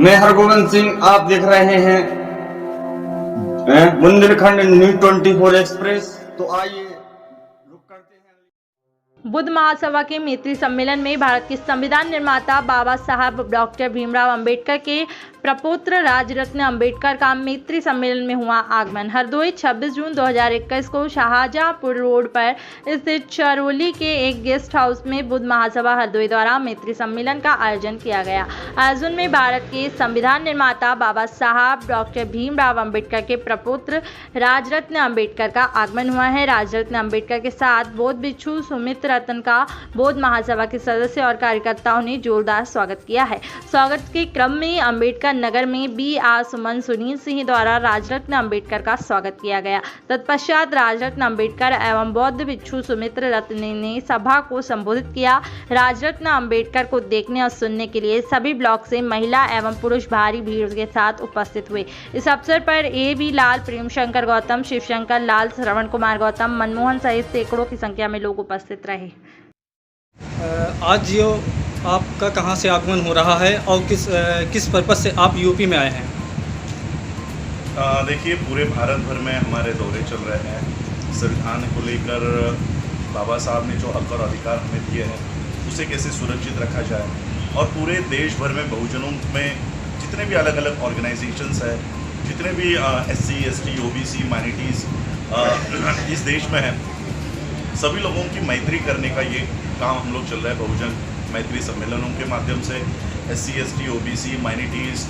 मैं हरगोविंद सिंह, आप देख रहे हैं बुंदेलखंड न्यूज 24 एक्सप्रेस। तो आइए रुक करते हैं। बुद्ध महासभा के मैत्री सम्मेलन में भारत के संविधान निर्माता बाबा साहब डॉक्टर भीमराव अंबेडकर के प्रपौत्र राजरत्न अंबेडकर का मैत्री सम्मेलन में हुआ आगमन। हरदोई 26 जून 2021 को शाहजहांपुर रोड पर स्थित चरोली के एक गेस्ट हाउस में बुद्ध महासभा हरदोई द्वारा मैत्री सम्मेलन का आयोजन किया गया। आयोजन में भारत के संविधान निर्माता बाबा साहब डॉक्टर भीमराव अंबेडकर के प्रपौत्र राजरत्न अंबेडकर का आगमन हुआ है। राजरत्न अंबेडकर के साथ बौद्ध भिक्षु सुमित रतन का बौद्ध महासभा के सदस्य और कार्यकर्ताओं ने जोरदार स्वागत किया है। स्वागत के क्रम में अंबेडकर नगर में बी.आर. सुमन सुनील सिंह द्वारा राजरत्न अंबेडकर का स्वागत किया गया। तत्पश्चात राजरत्न अंबेडकर एवं बौद्ध भिक्षु सुमित रतन ने सभा को संबोधित किया। राजरत्न अंबेडकर को देखने और सुनने के लिए सभी ब्लॉक से महिला एवं पुरुष भारी भीड़ के साथ उपस्थित हुए। इस अवसर पर ए.बी. लाल, प्रेम शंकर गौतम, शिवशंकर लाल, श्रवण कुमार गौतम, मनमोहन सहित सैकड़ों की संख्या में लोग उपस्थित रहे। आज जो आपका कहाँ से आगमन हो रहा है और किस पर्पज़ से आप यूपी में आए हैं? देखिए, पूरे भारत भर में हमारे दौरे चल रहे हैं। संविधान को लेकर बाबा साहब ने जो हक और अधिकार हमें दिए हैं उसे कैसे सुरक्षित रखा जाए, और पूरे देश भर में बहुजनों में जितने भी अलग अलग ऑर्गेनाइजेशंस हैं, जितने भी SC, ST, OBC, माइनॉरिटीज़ इस देश में हैं, सभी लोगों की मैत्री करने का ये काम हम लोग चल रहा है बहुजन मैत्री सम्मेलनों के माध्यम से। SC, ST, OBC, माइनॉरिटीज़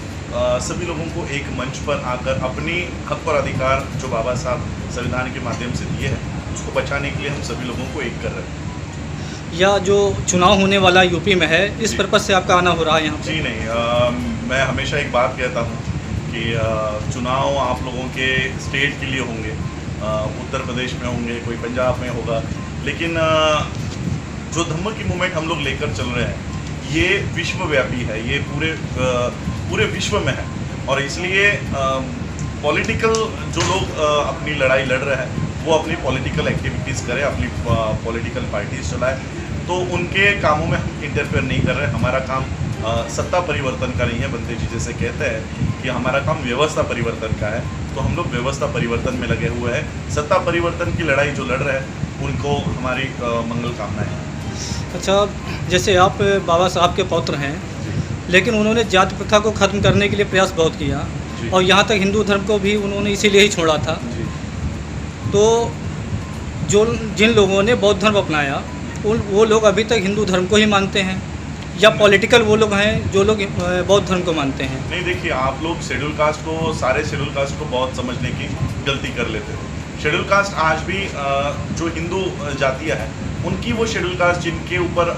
सभी लोगों को एक मंच पर आकर अपनी हक और अधिकार जो बाबा साहब संविधान के माध्यम से दिए हैं उसको बचाने के लिए हम सभी लोगों को एक कर रहे हैं। या जो चुनाव होने वाला यूपी में है, इस पर्पज़ से आपका आना हो रहा है यहाँ? जी नहीं, मैं हमेशा एक बात कहता हूँ कि चुनाव आप लोगों के स्टेट के लिए होंगे, उत्तर प्रदेश में होंगे, कोई पंजाब में होगा, लेकिन जो धम्म की मूवमेंट हम लोग लेकर चल रहे हैं ये विश्वव्यापी है, ये पूरे विश्व में है, और इसलिए पॉलिटिकल जो लोग अपनी लड़ाई लड़ रहे हैं वो अपनी पॉलिटिकल एक्टिविटीज़ करें, अपनी पॉलिटिकल पार्टीज चलाएं, तो उनके कामों में हम इंटरफेयर नहीं कर रहे। हमारा काम सत्ता परिवर्तन का नहीं है। बंदे जी जैसे कहते हैं कि हमारा काम व्यवस्था परिवर्तन का है, तो हम लोग व्यवस्था परिवर्तन में लगे हुए हैं। सत्ता परिवर्तन की लड़ाई जो लड़ रहे हैं उनको हमारी मंगल कामनाएं हैं। अच्छा, जैसे आप बाबा साहब के पौत्र हैं, लेकिन उन्होंने जाति प्रथा को ख़त्म करने के लिए प्रयास बहुत किया, और यहाँ तक हिंदू धर्म को भी उन्होंने इसीलिए ही छोड़ा था। तो जिन लोगों ने बौद्ध धर्म अपनाया वो लोग अभी तक हिंदू धर्म को ही मानते हैं, या पॉलिटिकल वो लोग हैं जो लोग बौद्ध धर्म को मानते हैं? नहीं, देखिए, आप लोग शेड्यूल कास्ट को, सारे शेड्यूल कास्ट को बहुत समझने की गलती कर लेते हो। शेड्यूल कास्ट आज भी जो हिंदू जातियाँ हैं उनकी वो शेड्यूल कास्ट जिनके ऊपर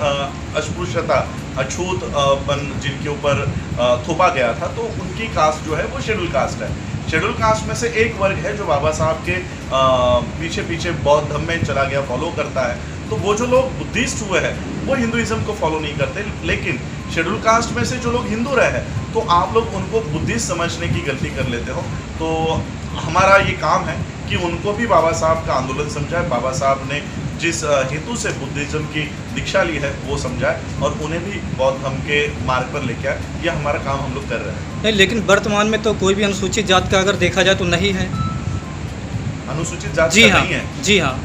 अस्पृश्यता, अछूतपन जिनके ऊपर थोपा गया था, तो उनकी कास्ट जो है वो शेड्यूल कास्ट है। शेड्यूल कास्ट में से एक वर्ग है जो बाबा साहब के पीछे पीछे बौद्ध धर्म में चला गया, फॉलो करता है। तो वो जो लोग बुद्धिस्ट हुए हैं वो हिंदुइज्म को फॉलो नहीं करते, लेकिन शेड्यूल कास्ट में से जो लोग हिंदू रहे हैं तो आप लोग उनको बुद्धिस्ट समझने की गलती कर लेते हो। तो हमारा ये काम है कि उनको भी बाबा साहब का आंदोलन समझाए, बाबा साहब ने जिस हेतु से बुद्धिज्म की दीक्षा ली है वो समझाए, और उन्हें भी बौद्ध धर्म के मार्ग पर लेके आए। यह हमारा काम हम लोग कर रहे हैं। नहीं, लेकिन वर्तमान में तो कोई भी अनुसूचित जात का अगर देखा जाए तो नहीं है। अनुसूचित जात जी का हाँ, नहीं है? जी हाँ।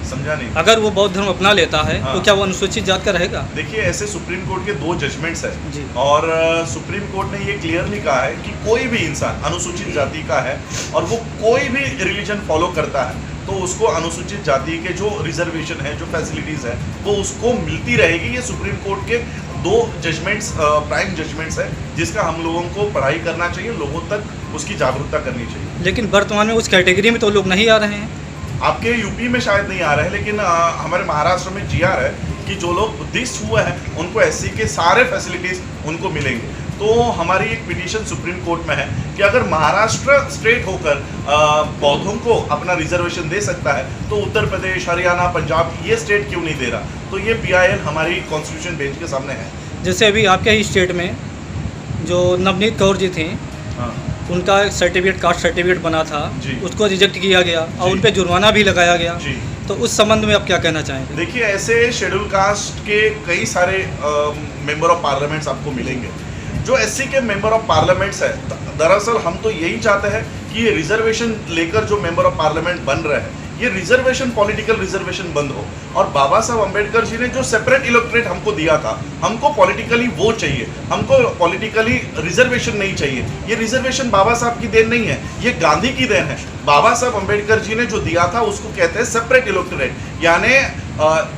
समझा नहीं। अगर वो बौद्ध धर्म अपना लेता है हाँ। तो क्या वो अनुसूचित जात का रहेगा? देखिए, ऐसे सुप्रीम कोर्ट के 2 जजमेंट्स जी। हैं, और सुप्रीम कोर्ट ने ये क्लियरली कहा है कि कोई भी इंसान अनुसूचित जाति का है और वो कोई भी रिलीजन फॉलो करता है तो उसको अनुसूचित जाति के जो रिजर्वेशन है, जो फैसिलिटीज़ है, वो उसको मिलती रहेगी। ये सुप्रीम कोर्ट के 2 जजमेंट्स, प्राइम जजमेंट्स है, जिसका हम लोगों को पढ़ाई करना चाहिए, लोगों तक उसकी जागरूकता करनी चाहिए। लेकिन वर्तमान में उस कैटेगरी में तो लोग नहीं आ रहे हैं। आपके यूपी में शायद नहीं आ रहे हैं, लेकिन हमारे महाराष्ट्र में GR है कि जो लोग बुद्धिस्ट हुए हैं उनको SC के सारे फैसिलिटीज़ उनको मिलेंगे। तो हमारी एक पिटीशन सुप्रीम कोर्ट में है कि अगर महाराष्ट्र स्टेट होकर बौद्धों को अपना रिजर्वेशन दे सकता है तो उत्तर प्रदेश, हरियाणा, पंजाब ये स्टेट क्यों नहीं दे रहा? तो ये PIL हमारी कॉन्स्टिट्यूशन बेंच के सामने है। जैसे अभी आपके ही स्टेट में जो नवनीत कौर जी थी, हाँ, उनका सर्टिफिकेट, कास्ट सर्टिफिकेट बना था, उसको रिजेक्ट किया गया और उन पे जुर्माना भी लगाया गया। जी। तो उस संबंध में आप क्या कहना चाहेंगे? देखिए, ऐसे शेड्यूल कास्ट के कई सारे मेंबर ऑफ पार्लियामेंट्स आपको मिलेंगे जो एससी के मेंबर ऑफ पार्लियामेंट्स है, दरअसल हम तो यही चाहते हैं कि ये रिजर्वेशन लेकर जो मेंबर ऑफ पार्लियामेंट बन रहे हैं, ये रिजर्वेशन पॉलिटिकल रिजर्वेशन बंद हो। और बाबा साहब अम्बेडकर जी ने जो सेपरेट इलेक्टोरेट हमको दिया था, हमको पॉलिटिकली वो चाहिए, हमको पॉलिटिकली रिजर्वेशन नहीं चाहिए। ये रिजर्वेशन बाबा साहब की देन नहीं है, ये गांधी की देन है। बाबा साहब अम्बेडकर जी ने जो दिया था उसको कहते हैं सेपरेट इलेक्टोरेट, यानी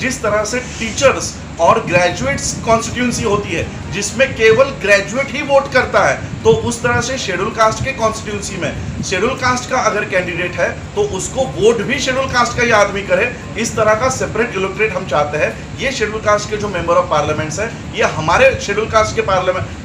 जिस तरह से टीचर्स और ग्रेजुएट्स कॉन्स्टिट्यूंसी होती है जिसमें केवल ग्रेजुएट ही वोट करता है, तो उस तरह से शेड्यूल कास्ट के कॉन्स्टिट्यूंसी में शेड्यूल कास्ट का अगर कैंडिडेट है तो उसको वोट भी शेड्यूल कास्ट का ही आदमी करे। इस तरह का सेपरेट इलेक्टोरेट हम चाहते हैं। ये शेड्यूल कास्ट के जो मेंबर ऑफ पार्लियामेंट्स है, ये हमारे शेड्यूल कास्ट के पार्लियामेंट